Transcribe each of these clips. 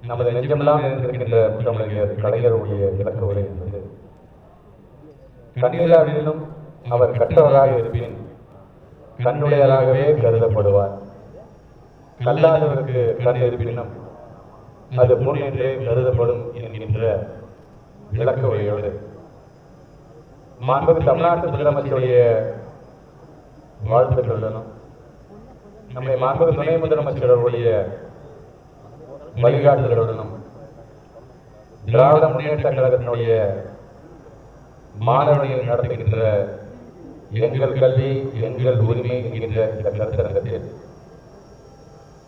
நமது நெஞ்சமெல்லாம் நிறைந்திருக்கின்ற தமிழர் கலைஞருடைய விளக்க உரை என்பது கண்ணிலாவிலும் அவர் கற்றவராக இருப்பின் கண்ணுடையராகவே கருதப்படுவார். கல்லாதவருக்கு கண் இருப்பினும் அது முன் என்றே கருதப்படும் என்கின்ற விளக்க உரையோடு மாண்புமிகு தமிழ்நாட்டு முதலமைச்சருடைய வாழ்த்துக்களுடனும் நம்முடைய மாண்புமிகு துணை முதலமைச்சருடைய வழிகாட்டுதலுடனும் திராவிட முன்னேற்ற கழகத்தினுடைய மாணவர்கள் நடத்துகின்ற எங்கள் கல்வி எங்கள் உரிமை என்கின்ற இந்த கருத்தரங்கத்தில்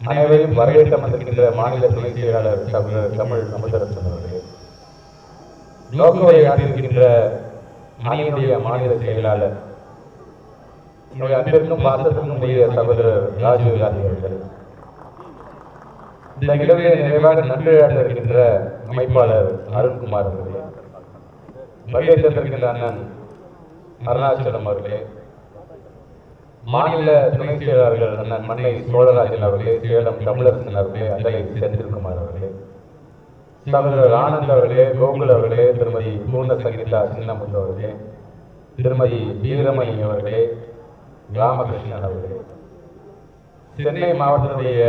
அனைவரையும் வரவேற்க வந்திருக்கின்ற மாநில துணை செயலாளர் தமிழ் அமுதரசன் அவர்களே, நோக்க உரையாற்றிருக்கின்ற அணியினுடைய மாநில செயலாளர் அன்பிற்கும் பாசத்திற்கும் உரிய சகோதரர் ராஜீவ் காந்தி அவர்கள், இந்த நிகழ்விலே நிறைவாக நன்றியாற்ற இருக்கின்ற அமைப்பாளர் அருண்குமார் அவர்களே, வருகை தந்திருக்கின்ற அண்ணன் அருணாச்சலம் அவர்களே, மாநில துணை செயலாளர்கள் அண்ணன் மன்னை சோழராஜன் அவர்களே, சேலம் தமிழரசன் அவர்களே, அந்தலை செந்தில்குமார் அவர்களே, சகோதரர் ஆனந்த் அவர்களே, கோகுல் அவர்களே, திருமதி பூர்ண சங்கீதா சின்னமுத்து அவர்களே, திருமதி வீரமணி அவர்களே, ராமகிருஷ்ணன் அவர்களே, சென்னை மாவட்டத்தினுடைய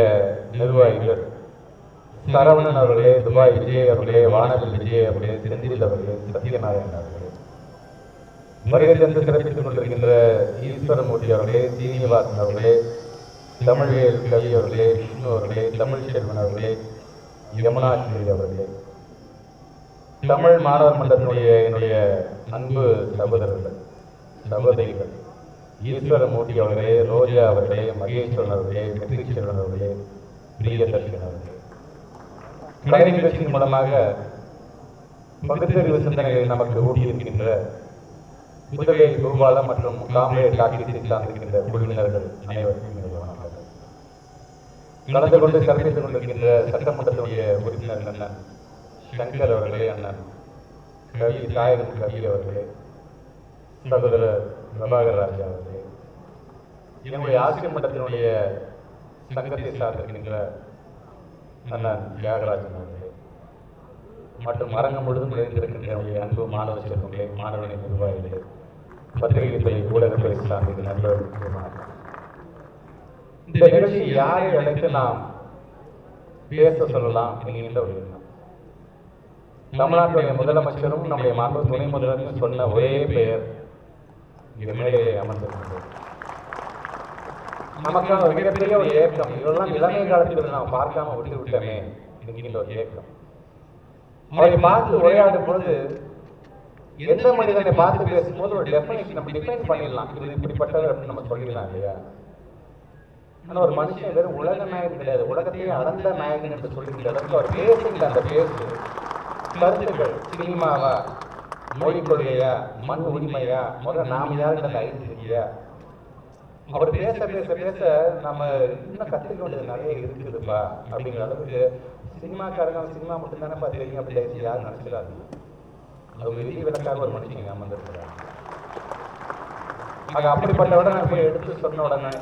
நிர்வாகிகள் சரவணன் அவர்களே, துபாய் விஜய் அவர்களே, வானவில் விஜய் அவர்களே, செந்தில் அவர்களே, சத்யநாராயணன் அவர்களே, வருகை தந்து சிறப்பித்துக் கொண்டிருக்கின்ற ஈஸ்வரமூர்த்தி அவர்களே, சீனிவாசன் அவர்களே, தமிழ்வேல் கவி அவர்களே, விஷ்ணு அவர்களே, தமிழ் செல்வன் அவர்களே, யமுனாஸ்ரீ அவர்களே, தமிழ் மாணவர் மன்றத்தினுடைய என்னுடைய அன்பு சகோதரர்கள் சகோதரிகள் ஈஸ்வரமூர்த்தி அவர்களே, ரோஜா அவர்களே, மகேஸ்வரன் அவர்களே, வெற்றி செல்வன் அவர்களே, பிரியதர்ஷன் அவர்களே, கலை நிகழ்ச்சியின் மூலமாக பகுத்தறிவு சிந்தனைகளை நமக்கு ஊட்டியிருக்கின்ற புதுவை கோபாலம் மற்றும் காம்ரேட் டாக்டர் சார்ந்திருக்கின்ற குழுவினர்கள் அனைவருக்கும் வணக்கம். கலந்து கொண்டு சிறப்பித்துக் கொண்டிருக்கின்ற சட்டமன்றத்துடைய உறுப்பினர் அண்ணன் சங்கர் அவர்களே, அண்ணன் கவி தாயகன் கவி அவர்களே, சகோதரர் பிரபாகர் ராஜா அவர்களே, என்னுடைய ஆசிரியர் மன்றத்தினுடைய சங்கத்தை சார்ந்திருக்கின்ற அண்ணன் தியாகராஜன் அவர்களே மற்றும் அரங்கம் முழுதும் நிறைந்திருக்கின்ற என்னுடைய அன்பு மாணவ செல்வங்களே, மாணவனை நிர்வாகிகளே, பத்திரிகை ஊடகத்துறை சார்ந்த நண்பர்கள், இந்த நிகழ்ச்சி யாரை அழைத்து நாம் பேச சொல்லலாம் என்கின்ற ஒரு எண்ணம். தமிழ்நாட்டுடைய முதலமைச்சரும் நம்முடைய மாண்பு துணை முதலமைச்சரும் சொன்ன ஒரே பெயர் இந்த மேடையிலே அமர்ந்திருக்கிறது. நமக்கான ஒரு மிகப்பெரிய ஒரு ஏக்கம், இதெல்லாம் இளமை காலத்தில் நாம் பார்க்காம விட்டு விட்டோமே என்கின்ற ஒரு ஏக்கம். அவரை பார்த்து உரையாடும் பொழுது எந்த மனிதனை பார்த்து பேசும்போது ஒரு டெஃபினேஷன் நம்ம டிஃபைன் பண்ணிடலாம், இது இப்படிப்பட்டவர் அப்படின்னு நம்ம சொல்லிடலாம் இல்லையா? ஆனால் ஒரு மனுஷன் வெறும் உலக நாயகன் கிடையாது, உலகத்தையே அளந்த நாயகன் என்று சொல்லுகின்ற அளவுக்கு அவர் பேசுகின்ற அந்த பேசு கருத்துக்கள் சினிமாவா, மொழி கொள்கையா, மண் உரிமையா, முதல்ல நாம் யாருங்கிற ஐடென்டிட்டியா, அவர் பேச பேச பேச நம்ம இன்னும் கற்றுக்க வேண்டியது நிறைய இருக்குதுப்பா அப்படிங்கிற அளவுக்கு சினிமாக்காரங்க சினிமா மட்டும்தானே பார்த்துருக்கீங்க அப்படி யாரும் நினச்சிடாது. அவங்க விதி விலக்காக ஒரு மனுஷங்க அமர்ந்திருக்கிறாங்க. ஆக அப்படிப்பட்டவுடன் நான் போய் எடுத்து சொன்ன உடனே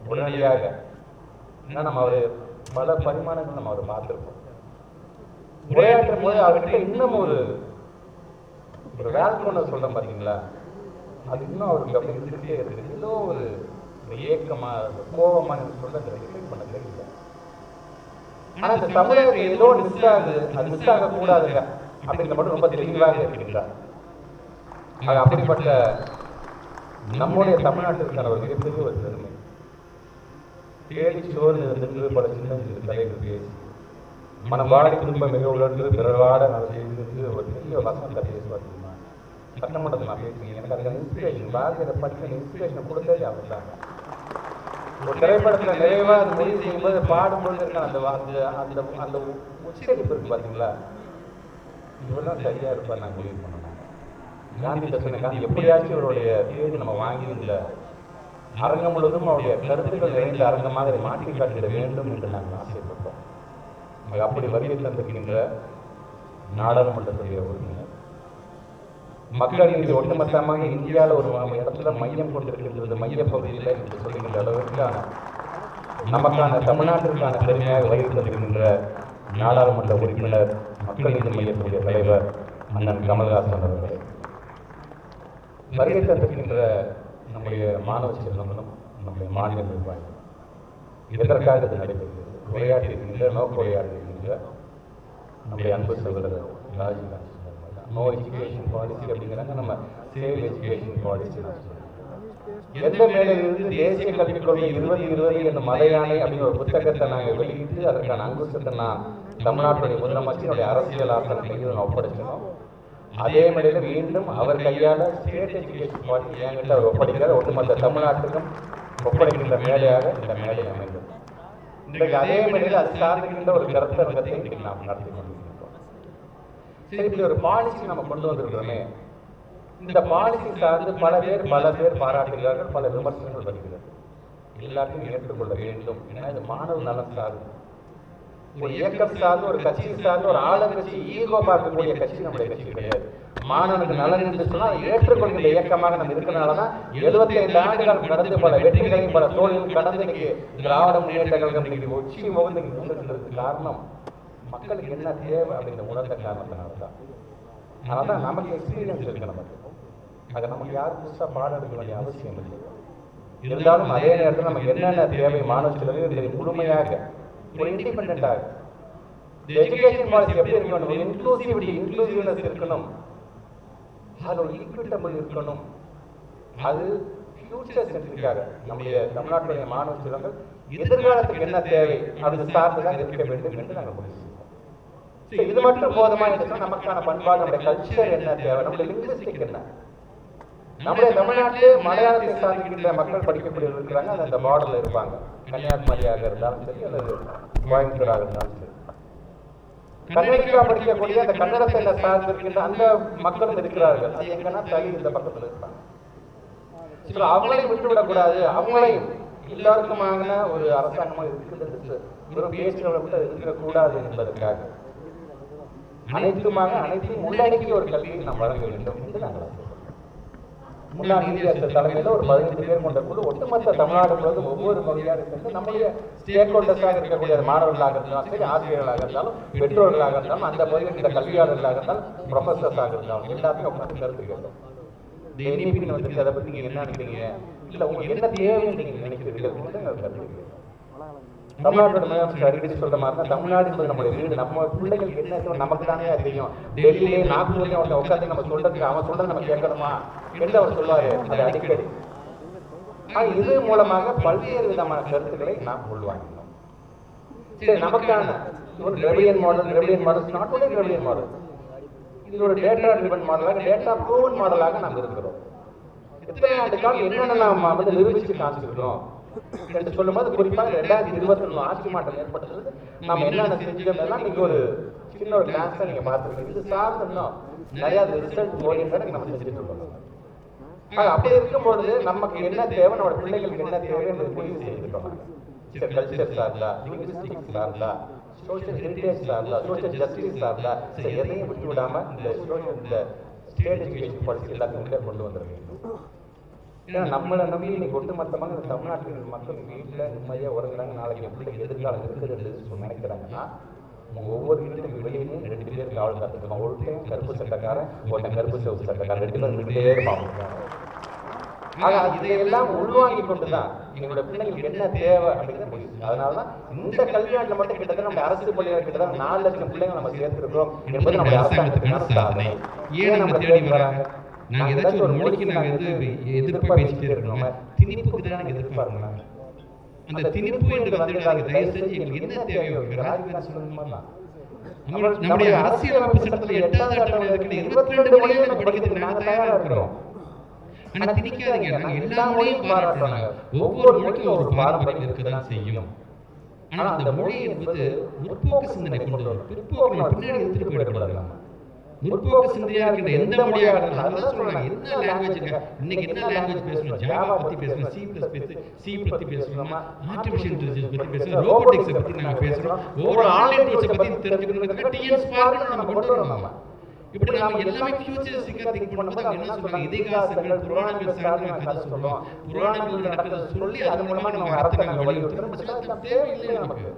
உடனடியாக ஏன்னா நம்ம அவர் பல பரிமாணங்கள் நம்ம அவர் பார்த்துருப்போம். உரையாற்றும் போது அவர்கிட்ட இன்னும் ஒரு வேல்கோனை சொல்றோம் பார்த்தீங்களா, அது இன்னும் அவருக்கு அப்படி இருந்துகிட்டே இருக்குது. ஏதோ ஒரு ஏக்கமா கோபமா சொல்ல டிஃபைன் பண்ண தெரியல. ஆனா இந்த தமிழகத்துக்கு ஏதோ மிஸ் ஆகுது, அது மிஸ் ஆக கூடாதுங்க அப்படிங்கிற மட்டும் ரொம்ப தெளிவாக இருக்கின்றார். அப்படிப்பட்ட நம்முடைய தமிழ்நாட்டிற்கான ஒரு மிகப்பெரிய ஒரு பெருமை. தேடி சோர்ந்து இருந்து பல சின்ன தலைகள் பேசி மனம் வாடி குடும்பம் மிக உணர்ந்து பிறவாட நான் செய்து ஒரு பெரிய வசனத்தை பேசுவார். சட்டமன்றத்தை நான் பேசுவேன், எனக்கு அந்த இன்ஸ்பிரேஷன் பாரதிய படிக்கிற இன்ஸ்பிரேஷனை கொடுத்ததே அவர் தாங்க. ஒரு திரைப்படத்தில் நிறைவாக அது முடிவு செய்யும்போது பாடும்பொழுது இருக்கான அந்த அந்த அந்த உச்சரிப்பு இருக்கு பார்த்தீங்களா, இவரெல்லாம் சரியா இருப்பார் நான் முடிவு பண்ணணும். காந்தி சொன்ன காந்தி எப்படியாச்சும் அவருடைய பேரு நம்ம வாங்கியிருந்த அரங்கம் முழுவதும் அவருடைய கருத்துக்கள் நிறைந்த அரங்கமாக அதை மாற்றி காட்டிட வேண்டும் என்று நாங்கள் ஆசைப்பட்டோம். அப்படி வருகை தந்திருக்கின்ற நாடாளுமன்றத்துடைய உறுப்பினர் மக்கள் நீதி ஒட்டுமொத்தமாக இந்தியாவில் ஒரு இடத்துல மையம் கொண்டிருக்கின்றது, மைய பகுதியில் என்று சொல்லுகின்ற அளவிற்கான நமக்கான தமிழ்நாட்டிற்கான பெருமையாக வருகை தந்திருக்கின்ற நாடாளுமன்ற உறுப்பினர், மக்கள் நீதி மையத்துடைய தலைவர் அண்ணன் கமல்ஹாசன் அவர்களே, வருகை தந்திருக்கின்ற நம்முடைய மாணவ செல்வங்களும் நம்முடைய மாநில நிர்வாகிகள், இதற்காக இது நடைபெறுகிறது. உரையாற்றி இருக்கின்ற நோக்க உரையாற்றி இருக்கின்ற நம்முடைய அன்பு சகோதரர் ராஜீவ்காந்தி நோ எஜுகேஷன் பாலிசி அப்படிங்கிறாங்க. நம்ம சேவ் எஜுகேஷன் பாலிசி எந்த மேலிருந்து தேசிய கல்விக் கொள்கை 2020 என்னும் மலையானை அப்படின்னு ஒரு புத்தகத்தை நாங்கள் வெளியிட்டு அதற்கான அங்குசத்தை நான் தமிழ்நாட்டுடைய முதலமைச்சருடைய அரசியல் ஆற்றல் கையில் நான் ஒப்படைச்சோம். அதே மேடையில மீண்டும் அவர் கையால ஸ்டேட் எஜுகேஷன் பாலிசி என்கிட்ட அவர் ஒப்படைக்கிறார். ஒட்டுமொத்த தமிழ்நாட்டுக்கும் ஒப்படைக்கின்ற மேடையாக இந்த மேடை அமைந்தது. இன்றைக்கு அதே மேடையில் அது சார்ந்திருக்கின்ற ஒரு கருத்தரங்கத்தை இன்றைக்கு நாம் நடத்தி கொண்டிருக்கிறோம். சரி, இப்படி ஒரு பாலிசி நம்ம கொண்டு வந்திருக்கிறோமே, இந்த பாலிசி சார்ந்து பல பேர் பாராட்டுகிறார்கள், பல விமர்சனங்கள் வருகிறது. எல்லாத்தையும் ஏற்றுக்கொள்ள வேண்டும். ஏன்னா இது மாணவ நலன் சார்ந்து, ஒரு இயக்கம் சார்ந்து, ஒரு கட்சி சார்ந்து, ஒரு ஆளுங்கட்சி ஈகோ பார்க்கக்கூடிய கட்சி நம்முடைய கட்சி கிடையாது. மாணவனுக்கு நலன் என்று சொன்னால் ஏற்றுக்கொள்கின்ற இயக்கமாக நம்ம இருக்கிறனாலதான் 75 ஆண்டுகள் கடந்து பல வெற்றிகளையும் பல தோல்வியும் கடந்து இன்னைக்கு திராவிட முன்னேற்ற கழகம் இன்னைக்கு உச்சி முகந்து கொண்டிருக்கிறதுக்கு காரணம் மக்களுக்கு என்ன தேவை அப்படிங்கிற உணர்ந்த காரணத்தினால்தான். அதனால்தான் நமக்கு எக்ஸ்பீரியன்ஸ் இருக்கு. நமக்கு அதை நமக்கு யாரும் புதுசாக பாடம் எடுக்க வேண்டிய அவசியம் இல்லை. இருந்தாலும் அதே நேரத்தில் நமக்கு என்னென்ன தேவை மாணவர்களுக்கு முழுமையாக ஒரு இண்டிபெண்டாக எஜுகேஷன் பாலிசி எப்படி இருக்கணும், ஒரு இன்க்ளூசிவ்னஸ் இருக்கணும், அது ஒரு ஈக்விட்டபிள் இருக்கணும், அது ஃபியூச்சர் சென்ட்ரிக்காக நம்முடைய தமிழ்நாட்டுடைய மாணவ செல்வங்கள் எதிர்காலத்துக்கு என்ன தேவை அது சார்ந்துதான் இருக்க வேண்டும் என்று நாங்கள் முடிவு செய்வோம். இது மட்டும் போதுமா என்று நமக்கான பண்பாடு, நம்முடைய கல்ச்சர் என்ன தேவை, நம்முடைய லிங்குவிஸ்டிக் என்ன. நம்முடைய தமிழ்நாட்டிலே மலையாளத்தை சார்ந்திருக்கின்ற மக்கள் படிக்கக்கூடிய இருக்கிறாங்க. அது அந்த பார்டர்ல இருப்பாங்க. கன்னியாகுமரியாக இருந்தாலும் சரி அல்லது கோயம்புத்தூராக இருந்தாலும் சரி. கன்னடிக்கா படிக்கக்கூடிய அந்த கன்னடத்தை சார்ந்திருக்கின்ற அந்த மக்களும் இருக்கிறார்கள். அது எங்கன்னா தனி இந்த பக்கத்தில் இருப்பாங்க. அவங்களையும் விட்டுவிடக்கூடாது. அவங்களையும் எல்லாருக்குமான ஒரு அரசாங்கமாக இருக்கிறது வெறும் பேச்சுகளை விட்டு இருக்கக்கூடாது என்பதற்காக அனைத்தையும் உள்ளடக்கி ஒரு கல்வியை நாம் வழங்க வேண்டும் என்று நாங்கள் முன்னாள் நீதியரசர் தலைமையில் ஒரு 15 பேர் கொண்ட குழு ஒட்டுமொத்த தமிழ்நாடு முழுவதும் ஒவ்வொரு மொழியாக இருக்கிறது நம்முடைய ஸ்டேக் ஹோல்டர்ஸாக இருக்கக்கூடிய மாணவர்களாக இருந்தாலும் சரி, ஆசிரியர்களாக இருந்தாலும், பெற்றோர்களாக இருந்தாலும், அந்த மொழியில் இந்த கல்வியாளர்களாக இருந்தாலும், ப்ரொஃபஸர்ஸாக இருந்தாலும் எல்லாத்தையும் உட்காந்து கருத்து கேட்டோம். இந்த என்இபி வந்து அதை பற்றி நீங்கள் என்ன நினைக்கிறீங்க, இல்லை உங்களுக்கு என்ன தேவைன்னு நீங்கள் நினைக்கிறீர்கள் கருத்து. தமிழ்நாட்டோட முதலமைச்சர் அடிக்கடி சொல்ற மாதிரி தான் தமிழ்நாடு என்பது நம்முடைய வீடு. நம்ம பிள்ளைகளுக்கு என்ன நமக்கு தானே தெரியும். டெல்லியிலே நாக்பூர்லேயே அவன் உட்காந்து நம்ம சொல்றதுக்கு அவன் சொல்றது நம்ம கேட்கணுமா என்று அவர் சொல்வாரு. அது அடிக்கடி இது மூலமாக பல்வேறு விதமான கருத்துக்களை நாம் உள்வாங்கினோம். சரி, நமக்கான ஒரு ரெவிலியன் மாடல் நாட் ஒன்லி ரெவிலியன் மாடல், இது ஒரு டேட்டா ட்ரிவன் மாடலாக, டேட்டா ப்ரூவன் மாடலாக நாம் இருக்கிறோம். எத்தனை ஆண்டு காலம் என்னென்ன நாம் வந்து நிரூபிச்சு காமிச்சிருக்கிறோம் என்று சொல்லும்போது குறிப்பாக 2021 ஆட்சி மாற்றம் ஏற்பட்டது நாம் என்னென்ன செஞ்சோம் எல்லாம் நீங்க ஒரு சின்ன ஒரு கிளாஸ் நீங்க பார்த்துருக்கீங்க. இது சார்ந்தோம் நிறைய ரிசல்ட் ஓரியன்டா நம்ம செஞ்சுட்டு இருக்கோம். அப்படி இருக்கும்பொழுது நமக்கு என்ன தேவை, நம்ம பிள்ளைகளுக்கு என்ன தேவை என்று முடிவு செய்திருக்கோம். கல்ச்சர் சார்ந்தா, லிங்குவிஸ்டிக்ஸ் சார்ந்தா, சோஷியல் ஹெரிட்டேஜ் சார்ந்தா, சோஷியல் ஜஸ்டிஸ் சார்ந்தா, எதையும் விட்டு விடாம இந்த ஸ்டேட் எஜுகேஷன் பாலிசி எல்லாத்தையும் கொண்டு வந்துட வேண்டும். ஏன்னா நம்மளை நம்பி இன்னைக்கு ஒட்டுமொத்தமாக இந்த தமிழ்நாட்டில் மக்கள் வீட்டில் நிம்மதியாக உறங்குறாங்க. நாளைக்கு எப்படி எதிர்காலம் இருக்குது நினைக்கிறாங்கன்னா ஒவ்வொரு வீட்டுக்கு வெளியிலும் 2 பேர் காவல் காத்துருக்கோம். ஒருத்தையும் கருப்பு சட்டக்காரன், ஒருத்தன் கருப்பு சிவப்பு சட்டக்காரன், 2 பேர் வீட்டிலே இருப்பாங்க. ஆக இதையெல்லாம் உள்வாங்கி கொண்டுதான் எங்களோட பிள்ளைங்களுக்கு என்ன தேவை அப்படிங்கிறத முடியும். அதனாலதான் இந்த கல்வியாட்டில் மட்டும் கிட்டத்தட்ட நம்ம அரசு பள்ளிகள் கிட்டத்தட்ட 4 லட்சம் பிள்ளைங்க நம்ம சேர்த்திருக்கிறோம் என்பது நம்ம அரசாங்கத்துக்கான சாதனை. ஏன் நம்ம தேடி வராங்க? நாங்கள் ஏதாச்சும் ஒரு மொழிக்கு நாங்கள் எதிர்ப்பாக பேசிட்டே இருக்கணும். திணிப்புக்கு தான் நாங்கள் எதிர்பார்க்கணும். அந்த திணிப்பு என்று வந்து நாங்கள் தயவு செஞ்சு எங்களுக்கு என்ன தேவையோ நம்முடைய அரசியலமைப்பு சட்டத்தில் 8வது அட்டவணையில் இருக்கிற 22 மொழிகளை நம்ம படிக்கிறதுக்கு நாங்கள் தயாராக இருக்கிறோம். ஆனால் திணிக்காதீங்க, நாங்கள் எல்லா மொழியும் பாராட்டுறோம். ஒவ்வொரு மொழிக்கும் ஒரு பாரம்பரியம் இருக்கதான் செய்யும். ஆனால் அந்த மொழி என்பது முற்போக்கு சிந்தனை கொண்டு வரும். பிற்போக்கு பின்னாடி எடுத்துட்டு போயிடக்கூடாது. முற்போக்கு சிந்தனையா இருக்கின்ற எந்த மொழியாக இருந்தாலும் அதான் சொல்றாங்க. என்ன லாங்குவேஜ் இருக்கா இன்னைக்கு, என்ன லாங்குவேஜ் பேசணும், ஜாவா பத்தி பேசணும், சி பத்தி பேசணும், ஆர்டிஃபிஷியல் இன்டெலிஜென்ஸ் பத்தி பேசணும், ரோபோட்டிக்ஸ் பத்தி நாங்க பேசணும், ஒவ்வொரு ஆன்லைன் டூல்ஸ் பத்தி தெரிஞ்சுக்கிறதுக்கு டிஎன் ஸ்பார்க் நம்ம கொண்டு வரணும். இப்படி நாம எல்லாமே ஃபியூச்சரிஸ்டிக்கா திங்க் பண்ணும்போது அவங்க என்ன சொல்றாங்க, இதிகாசங்கள் புராணங்கள் சார்ந்து நாங்க கதை சொல்றோம், புராணங்கள் நடக்கிறத சொல்லி அது மூலமா நம்ம அர்த்தத்தை நாங்க வலியுறுத்துறோம். தேவையில்லை நமக்கு.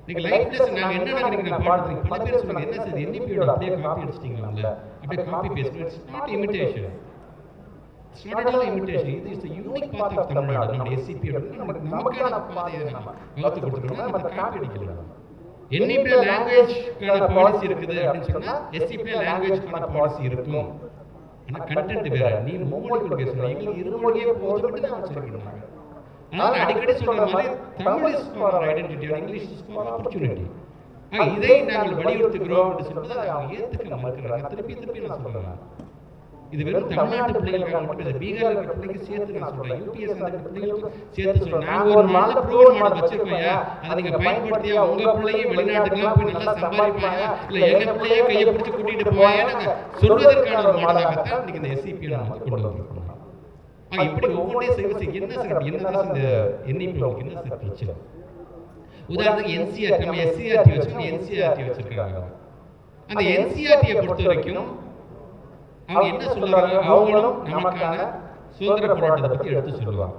நீங்கள் லைஃப் லெசன் நாங்கள் என்ன நினைக்கிறேன் பாடுறீங்க பல பேர் சொல்லுங்க என்ன சார் NEP-யோட அப்படியே காப்பி அடிச்சிட்டீங்களாம்ல அப்படியே copy paste it's not imitation it's not at all imitation இது is the unique part of Tamil Nadu நம்ம SCP நமக்கான பாதையை நம்ம வகுத்து கொடுத்துருக்கோம் நம்ம காப்பி அடிக்கல NEP லாங்குவேஜ்க்கான பாலிசி இருக்குது அப்படின்னு சொன்னா SCP லாங்குவேஜ்க்கான பாலிசி இருக்கும் ஆனா கண்டென்ட் வேற நீ மும்மொழிக்குள் பேசணும் எங்களுக்கு இருமொழியே போதும்னு தான் சொல்லிருக்காங்க நான் அடிக்கடி சொல்ற மாதிரி Tamil is for identity English is for opportunity இதை நாங்கள் வலியுறுத்துகிறோம் என்று சொல்வது அவங்க ஏத்துக்க மறுக்கிறாங்க திருப்பி நான் சொல்றேன் இது வெறும் தமிழ்நாட்டு பிள்ளைகளுக்காக மட்டும் இல்லை பீகார்ல இருக்கிற பிள்ளைக்கு சேர்த்து நான் சொல்றேன் UPS அந்த பிள்ளைகளுக்கு சேர்த்து சொல்றேன் நாங்க ஒரு நல்ல ப்ரூவ் மாடல் வச்சிருக்கோம் அதை நீங்க பயன்படுத்தியா உங்க பிள்ளையும் வெளிநாட்டுக்குலாம் போய் நல்லா சம்பாதிப்பாங்க இல்ல எங்க பிள்ளையே கையை பிடிச்சு கூட்டிட்டு போவாங்க நாங்க சொல்வதற்கான ஒரு மாடலாகத்தான் இன்னைக்கு இந்த SCP நம்ம கொண்டு வந்திருக்கோம் இப்படி ஒவ்வொன்றையும் செய்வது என்ன சார் என்னதான் இந்த NEP என்ன சார் பிரச்சனை உதாரணத்துக்கு NCERT நம்ம SCERT வச்சிருக்கோம் NCERT வச்சிருக்காங்க அந்த NCERT-ஐ பொறுத்த வரைக்கும் அவங்க என்ன சொல்றாங்க அவங்களும் நமக்கான சுதந்திர போராட்டத்தை பத்தி எடுத்து சொல்லுவாங்க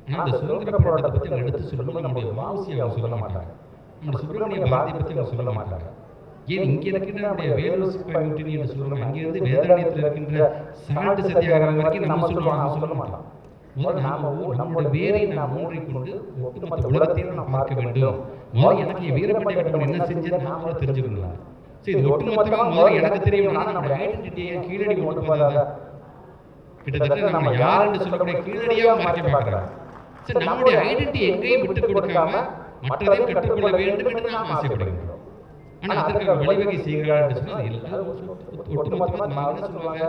ஆனா அந்த சுதந்திர போராட்டத்தை பத்தி அவங்க எடுத்து சொல்லும்போது நம்முடைய வாசியை அவங்க சொல்ல மாட்டாங்க நம்முடைய சுப்பிரமணிய பாரதியை பத்தி அவங்க சொல்ல மாட்டாங்க ஏன் இங்க இருக்கின்ற நம்முடைய வேலூர் சிப்பாய் முட்டினி என்று சொல்றாங்க அங்கிருந்து வேதாரண்யத்தில் இருக்கின்ற சால்ட் சத்தியாகிரகம் வரைக்கும் நம்ம சொல்லுவாங்க அவங்க சொல்ல மாட்டோம் முதல்ல நம்முடைய வேரை நாம் ஊன்றிக்கொண்டு ஒட்டுமொத்த உலகத்தையும் நாம் பார்க்க வேண்டும் முதல்ல எனக்கு வீரபாண்டிய கட்டபொம்மன் என்ன செஞ்சது நாம தெரிஞ்சுக்கணும் சரி இது ஒட்டுமொத்தமா முதல்ல எனக்கு தெரியணும்னா நம்முடைய ஐடென்டிட்டியை கீழடி கொண்டு போகாத கிட்டத்தட்ட நம்ம யாருன்னு சொல்லக்கூடிய கீழடியா மறைக்க பார்க்கிறாங்க சரி நம்முடைய ஐடென்டிட்டி எங்கேயும் விட்டு கொடுக்காம மற்றதையும் கற்றுக்கொள்ள வேண்டும் என்று நாம் ஆசைப்படுகிறோம் ஆனா அதற்காக வழிவகை செய்கிறார் என்று சொன்னால் எல்லாரும் ஒட்டுமொத்தமா என்ன சொல்லுவாங்க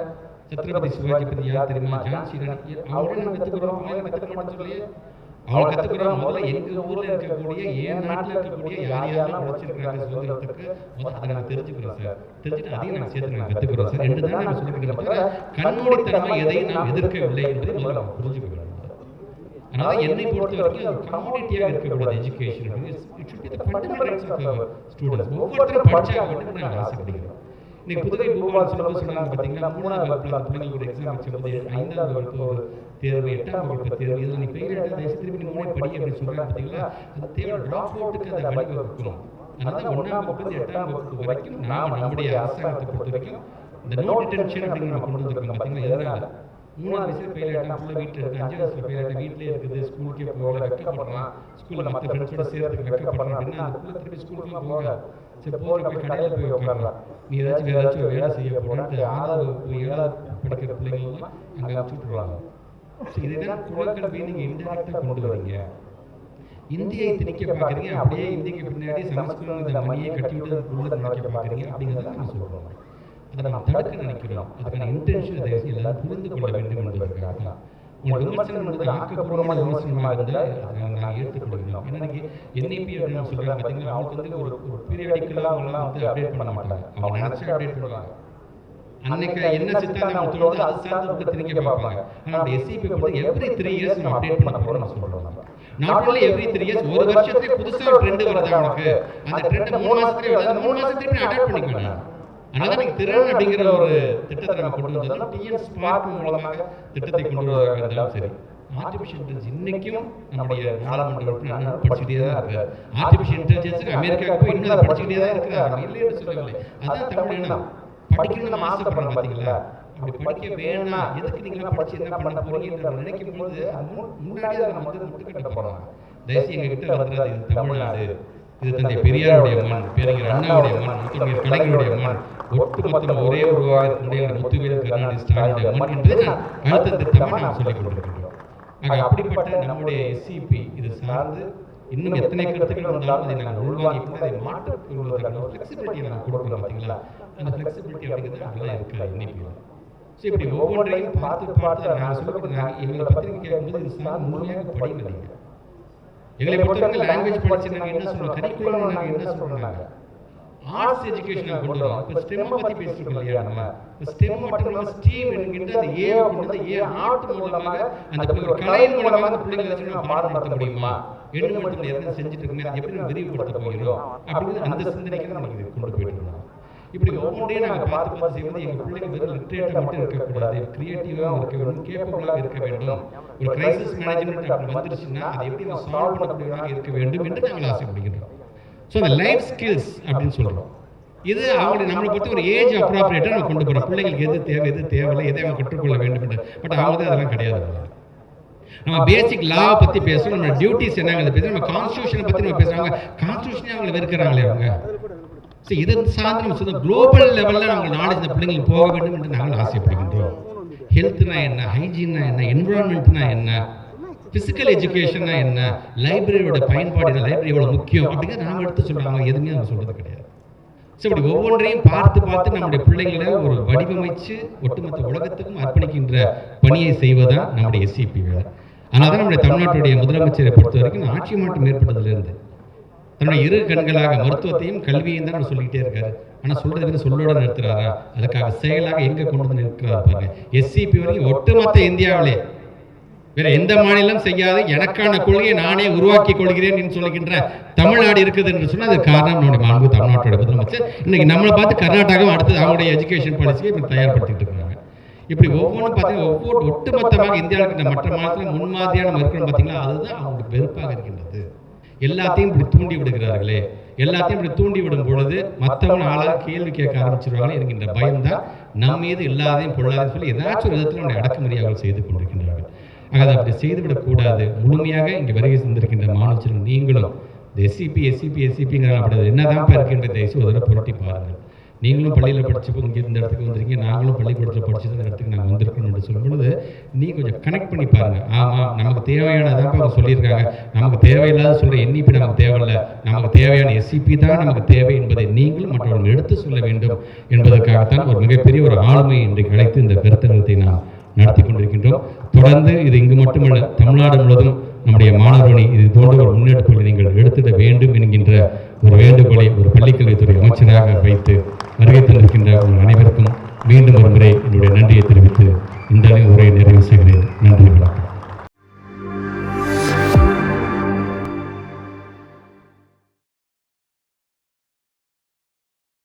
சத்ரபதி சிவாஜி பத்தி யார் தெரியுமா ஜான்சி ராணி அவங்களே நம்ம கத்துக்கிறோம் அவங்களே கத்துக்கிறோம்னு சொல்லி அவங்க கத்துக்கிறோம் முதல்ல எங்க ஊர்ல இருக்கக்கூடிய என் நாட்டுல இருக்கக்கூடிய யாரெல்லாம் உழைச்சிருக்காங்க சுதந்திரத்துக்கு முதல்ல அதை நான் தெரிஞ்சுக்கிறோம் சார் தெரிஞ்சுட்டு அதையும் நான் சேர்த்து நான் கத்துக்கிறோம் சார் ரெண்டு தான் நான் சொல்லிக்கிறேன் கண்மூடித்தனமா எதையும் நாம் எதிர்க்கவில்லை என்பதை முதல்ல நம்ம புரிஞ்சுக்கிறோம் அதனால என்னை பொறுத்த வரைக்கும் அது கம்யூனிட்டியாக இருக்கக்கூடாது education it should be the fundamental rights of our students ஒவ்வொருத்தரும் படிச்சா மட்டும் நான் ஆசைப்படுகிறேன் இன்னைக்கு புதுகை பூபால் சிலபஸ் சொன்னாங்க பார்த்தீங்கன்னா 3ஆவது வகுப்புல பிள்ளைங்களுக்கு ஒரு எக்ஸாம் வச்சும்போது 5ஆவது வகுப்பு ஒரு தேர்வு 8ஆம் வகுப்பு தேர்வு இதில் நீ ஃபெயில் ஆகிட்டு திருப்பி நீ மூணு படி அப்படின்னு சொல்றாங்க பார்த்தீங்களா அது தேவை ட்ராப் அவுட்டுக்கு அதை வழிவகுக்கணும் அதனால 1ஆம் வகுப்பு 8ஆம் வகுப்பு வரைக்கும் நாம நம்முடைய அரசாங்கத்தை பொறுத்த வரைக்கும் இந்த நோ டிடென்ஷன் அப்படின்னு நம்ம கொண்டு வந்திருக்கோம் பார்த்தீங்களா எதனால 3ஆவது வயசுல ஃபெயில் ஆகிட்டா பிள்ளை வீட்டில் இருக்கு 5ஆவது வயசுல ஃபெயில் ஆகிட்டா வீட்டிலே இருக்குது ஸ்கூலுக்கே போகல வெக்கப்படுறான் ஸ்கூலில் மற்ற ஃப்ரெண்ட்ஸோட சேர்த்துக்கு வெக்கப்படுறான் அப்படின்னா அந்த பிள்ளை திருப்பி ஸ்கூலுக்குலாம் போக சரி போய் கடையில் போய் உட்காரலாம் நீ ஏதாச்சும் வேலை செய்ய போறான்ட்டு 6ஆவது வகுப்பு 7ஆவது படிக்கிற பிள்ளைங்கள்லாம் அங்கே அனுப்பிச்சுட்ருவாங்க ஸோ இதுதான் குழக்கல்வி நீங்கள் இன்டெரக்டாக கொண்டு வரீங்க இந்தியை திணிக்க பார்க்குறீங்க அப்படியே இந்திக்கு பின்னாடி சமஸ்கிருதம் இந்த மணியை கட்டி விட்டு உள்ள நினைக்க பார்க்குறீங்க அப்படிங்கிறத நம்ம சொல்கிறோம் அதை நம்ம தடுக்க நினைக்கிறோம் அதுக்கான இன்டென்ஷன் அதை எல்லாரும் புரிந்து கொள்ள வேண்டும் என்பதற்காக உங்களோட விமர்சனம் என்பது ஆக்கப்பூர்வமான விமர்சனமாக இருந்தால் அதை நாங்கள் ஏற்றுக்கொள்கிறோம் ஏன்னா இன்னைக்கு NEP அப்படின்னு சொல்கிறாங்க பார்த்தீங்கன்னா அவங்களுக்கு வந்து ஒரு பீரியடிக்கலாக அவங்களாம் வந்து அப்டேட் பண்ண மாட்டாங்க அவங்க நினச்சி அப்டேட் பண்ணுவாங்க அன்னைக்கு என்ன சித்தாந்தம் தோணுது அது சார்ந்து திணிக்க பார்ப்பாங்க ஆனால் SCP வந்து எவ்ரி 3 இயர்ஸ் நம்ம அப்டேட் பண்ண போகிறோம் நம்ம சொல்கிறோம் நாட் ஒன்லி எவ்ரி 3 இயர்ஸ் ஒரு வருஷத்துக்கு புதுசாக ஒரு ட்ரெண்ட் வருது அவனுக்கு அந்த ட்ரெண்ட் 3 மாதத்துலேயே வருது 3 மாதத்துலேயே அடாப்ட் பண்ணிக்கணும் அதனால நீங்க திறன் அப்படிங்கிற ஒரு திட்டத்தை நம்ம கொண்டு வந்தாலும் டிஎன் ஸ்பார்க் மூலமாக திட்டத்தை கொண்டு வருவதாக இருந்தாலும் சரி ஆர்டிஃபிஷியல் இன்டெலிஜென்ஸ் இன்னைக்கும் நம்முடைய நாடாளுமன்ற படிச்சுட்டே தான் இருக்கு ஆர்டிஃபிஷியல் இன்டெலிஜென்ஸுக்கு அமெரிக்காவுக்கு போய் இன்னும் படிச்சுக்கிட்டே தான் இருக்கிறாங்க இல்லைன்னு சொல்லவில்லை அதான் தமிழ் இனம் படிக்கணும்னு நம்ம ஆசைப்படுறோம் பார்த்தீங்களா அப்படி படிக்க வேணாம் எதுக்கு நீங்களாம் படிச்சு என்ன பண்ண போறீங்கன்ற நினைக்கும் போது முன்னாடியே அதை நம்ம வந்து முட்டுக்கட்ட போறோம் தயவுசெய்து எங்க கிட்ட வந்துடாது இது தமிழ்நாடு இது தந்தை பெரியாருடைய மண் பேரறிஞர் அண்ணாவுடைய மண் முத்தமிழர் கலைஞருடைய மண் ஒட்டுமொத்தம் ஒரே உருவாக முத்துவேல் கருணாநிதி ஸ்டாலினுடைய மண் என்று கருத்து திட்டமாக நாம் சொல்லிக் கொண்டிருக்கிறோம் அப்படிப்பட்ட நம்முடைய SCP இது சார்ந்து இன்னும் எத்தனை கருத்துக்கள் வந்தாலும் அதை நாங்கள் உள்வாங்கிட்டு அதை மாற்றிக் கொள்வதற்கான ஃபிளெக்சிபிலிட்டியை நாங்கள் கொடுக்கணும் பார்த்தீங்களா அந்த ஃபிளெக்சிபிலிட்டி அப்படிங்கிறது அதெல்லாம் இருக்கிற NEP ஸோ இப்படி ஒவ்வொன்றையும் பார்த்து நாங்கள் சொல்லிட்டு எங்களை பத்திரிக்கை கேட்கும்போது இது சார்ந்து முழுமையாக படிங்க நீங்கள் எங்களை பொறுத்தவரைக்கும் லாங்குவேஜ் படிச்சு நாங்கள் என்ன சொல்றோம் கரிக்குலம் நாங்கள் என்ன சொல்றோம் ஆர்ட்ஸ் எஜுகேஷன் கொண்டு வரோம் இப்போ ஸ்டெம் பத்தி பேசிட்டு இல்லையா நம்ம ஸ்டெம் மட்டும் இல்லாமல் ஸ்டீம் என்கின்ற அந்த ஏ கொண்டு வந்து ஏ ஆர்ட் மூலமாக அந்த ஒரு கலையின் மூலமாக அந்த பிள்ளைங்களை வச்சு நம்ம பாடம் நடத்த முடியுமா எண்ணு மட்டும் எதாவது செஞ்சுட்டு இருக்குமே அதை எப்படி விரிவுபடுத்த போகிறோம் அப்படிங்கிறது அந்த சிந்தனைக்கு நமக்கு இது கொண்டு போயிட்டு இருக்கோம் இப்படி ஒவ்வொன்றையும் நாங்கள் பார்த்து செய்வது எங்கள் பிள்ளைங்க வெறும் லிட்ரேட்டாக மட்டும் இருக்கக்கூடாது கிரியேட்டிவாக இருக்க வேண்டும் கேப்பபிளாக இருக்க வேண்டும் ஒரு கிரைசிஸ் மேனேஜ்மெண்ட் அப்படி வந்துருச்சுன்னா அதை எப்படி சால்வ் பண்ணக்கூடியவராக இருக்க வேண்டும் என்று நாங்கள் ஆசைப்படுகின்றோம் ஸோ அந்த லைஃப் ஸ்கில்ஸ் அப்படின்னு சொல்கிறோம். இது அவங்களுக்கு நம்மளை பொறுத்த ஒரு ஏஜ் அப்ராப்ரியேட்டாக நம்ம கொண்டு போகிறோம். பிள்ளைங்களுக்கு எது தேவை எது தேவையில்லை எதை அவங்க கற்றுக்கொள்ள வேண்டும் என்று. பட் அவங்க அதெல்லாம் கிடையாது. நம்ம பேசிக் லாவை பற்றி பேசுகிறோம், நம்ம டியூட்டிஸ் என்னங்கிறத பேசுகிறோம், நம்ம கான்ஸ்டியூஷனை பற்றி நம்ம பேசுகிறாங்க. கான்ஸ்டியூஷனே அவங்களை வெறுக்கிறாங்களே அவங்க. ஸோ இதை சார்ந்து நம்ம சொல்ல குளோபல் லெவலில் நம்ம நாலேஜ் இந்த பிள்ளைங்களுக்கு போக வேண்டும் என்று நாங்கள் ஆசைப்படுகின்றோம். ஹெல்த்னா என்ன, ஹைஜீன்னா என்ன, என்விரான்மெண்ட்னா என்ன, ஃபிசிக்கல் எஜுகேஷன்னா என்ன, லைப்ரரியோட பயன்பாடு என்ன, லைப்ரரி எவ்வளோ முக்கியம் அப்படிங்கிறத நாம் எடுத்து சொல்கிறாங்க. எதுவுமே நம்ம சொல்கிறது கிடையாது. ஸோ இப்படி ஒவ்வொன்றையும் பார்த்து பார்த்து நம்முடைய பிள்ளைங்களை ஒரு வடிவமைச்சு ஒட்டுமொத்த உலகத்துக்கும் அர்ப்பணிக்கின்ற பணியை செய்வதுதான் நம்முடைய எஸ்சிபி வேலை. அதனால தான் நம்முடைய தமிழ்நாட்டுடைய முதலமைச்சரை பொறுத்த வரைக்கும் ஆட்சி மாற்றம் ஏற்பட்டதிலிருந்து தன்னுடைய இரு கண்களாக மருத்துவத்தையும் கல்வியையும் தான் சொல்லிக்கிட்டே இருக்காரு. ஆனால் சொல்றது சொல்லோட நிறுத்துறாரா? அதுக்காக செயலாக எங்கே கொண்டு வந்து நிற்கிறாரு பாருங்க. எஸ்சிபி வரைக்கும் ஒட்டுமொத்த இந்தியாவிலே வேற எந்த மாநிலம் செய்யாது எனக்கான கொள்கையை நானே உருவாக்கி கொள்கிறேன் என்று சொல்லுகின்ற தமிழ்நாடு இருக்குது என்று சொன்னால் அது காரணம் நம்முடைய மாண்பு தமிழ்நாட்டோட முதலமைச்சர். இன்னைக்கு நம்மளை பார்த்து கர்நாடகாவும் அடுத்தது அவங்களுடைய எஜுகேஷன் பாலிசியை இப்போ தயார்படுத்திட்டு இருக்காங்க. இப்படி ஒவ்வொன்றும் பார்த்தீங்கன்னா ஒட்டுமொத்தமாக இந்தியாவுக்கு மற்ற மாநிலத்தில் முன்மாதிரியாக நம்ம இருக்கிறோம் பார்த்தீங்களா, அதுதான் அவங்களுக்கு வெறுப்பாக இருக்கின்றது. எல்லாத்தையும் இப்படி தூண்டி விடுகிறார்களே, எல்லாத்தையும் இப்படி தூண்டி விடும் பொழுது மற்றவங்க ஆளாக கேள்வி கேட்க ஆரம்பிச்சிருவாங்க என்கின்ற பயம்தான் நம் மீது எல்லாத்தையும் பொருளாதாரம் சொல்லி ஏதாச்சும் ஒரு விதத்தில் நம்முடைய அடக்குமுறை அவர்கள் செய்து கொண்டிருக்கின்றார்கள். அதை அப்படி செய்துவிடக்கூடாது. முழுமையாக இங்கே வருகை சென்றிருக்கின்ற மாணவர்கள் நீங்களும் இந்த எஸ்சிபிங்கிறாங்க அப்படி என்னதான் இருக்கின்ற தயவுசு ஒரு புரட்டி பாருங்கள். நீங்களும் பள்ளியில் படிச்சுப்போ இங்கே இந்த இடத்துக்கு வந்திருக்கீங்க, நாங்களும் பள்ளிக்கூடத்தில் படிச்சுட்டு இந்த இடத்துக்கு நாங்கள் வந்திருக்கணும் என்று சொல்லும் பொழுது நீ கொஞ்சம் கனெக்ட் பண்ணி பாருங்கள். ஆமாம், நமக்கு தேவையானதான் அவங்க சொல்லியிருக்காங்க. நமக்கு தேவையில்லாத சொல்கிற என்இபி நமக்கு தேவையில்லை, நமக்கு தேவையான எஸ்சிபி தான் நமக்கு தேவை என்பதை நீங்களும் மற்றவர்கள் எடுத்து சொல்ல வேண்டும் என்பதற்காகத்தான் ஒரு மிகப்பெரிய ஒரு ஆளுமை இன்றைக்கு அழைத்து இந்த கருத்தரங்கத்தை நாம் நடத்தி கொண்டிருக்கின்றோம். தொடர்ந்து இது இங்கு மட்டுமல்ல, தமிழ்நாடு முழுவதும் நம்முடைய மாணவரணி இது போன்ற ஒரு முன்னெடுப்புகளை நீங்கள் எடுத்திட வேண்டும் என்கின்ற ஒரு வேண்டுகோளை ஒரு பள்ளிக்கல்வித்துறை அமைச்சராக வைத்து வருகை தந்திருக்கின்ற உங்கள் அனைவருக்கும் மீண்டும் ஒரு முறை என்னுடைய நன்றியை தெரிவித்து இந்த உரையை நிறைவு செய்கிறேன். நன்றி, வணக்கம்.